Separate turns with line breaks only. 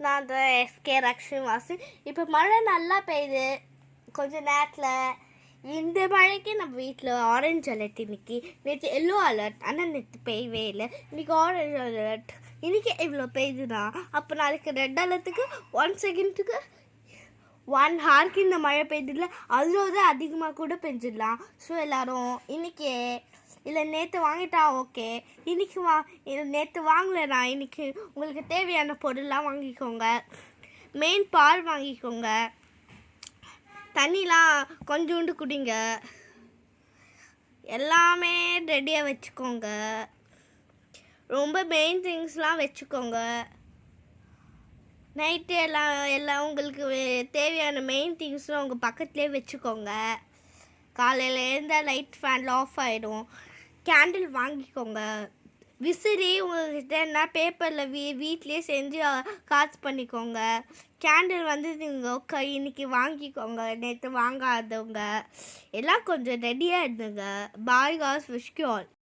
நான் தான் எஸ்கே ரக்ஷிவாசி. இப்போ மழை நல்லா பெய்யுது கொஞ்சம் நேரத்தில். இந்த மழைக்கு நம்ம வீட்டில் ஆரஞ்சு அலர்ட் இன்னைக்கு. நேற்று எல்லோ அலர்ட், ஆனால் நேற்று பெய்யவே இல்லை. இன்னைக்கு ஆரஞ்சு அலர்ட். இன்னைக்கு இவ்வளோ பெய்யுதுன்னா அப்போ நாளைக்கு ரெட் அலர்ட்டுக்கு 1 செகண்டுக்கு 1 ஹாருக்கு இந்த மழை பெய்யுதுல, அதோட அதிகமாக கூட பெஞ்சிடலாம். ஸோ எல்லோரும் இன்றைக்கி இல்லை நேற்று வாங்கிட்டா ஓகே, இன்றைக்கி நேற்று வாங்கலைண்ணா இன்றைக்கி உங்களுக்கு தேவையான பொருள்லாம் வாங்கிக்கோங்க. மெயின் பால் வாங்கிக்கோங்க, தண்ணிலாம் கொஞ்சோண்டு குடிங்க, எல்லாமே ரெடியாக வச்சுக்கோங்க. ரொம்ப மெயின் திங்ஸ்லாம் வச்சுக்கோங்க. நைட்டு எல்லாம் உங்களுக்கு தேவையான மெயின் திங்ஸ்லாம் உங்கள் பக்கத்துலேயே வச்சுக்கோங்க. காலையில் இருந்தால் லைட் ஃபேனில் ஆஃப் ஆகிடும். கேண்டில் வாங்கிக்கோங்க. விசிறி உங்கள்கிட்ட என்ன பேப்பரில் வீட்லேயே செஞ்சு காசு பண்ணிக்கோங்க. கேண்டில் வந்து நீங்கள் இன்னைக்கு வாங்கிக்கோங்க, நேற்று வாங்காதவங்க எல்லாம் கொஞ்சம் ரெடியாக இருந்துங்க. பாய் காஸ் விஷ் யூ ஆல்.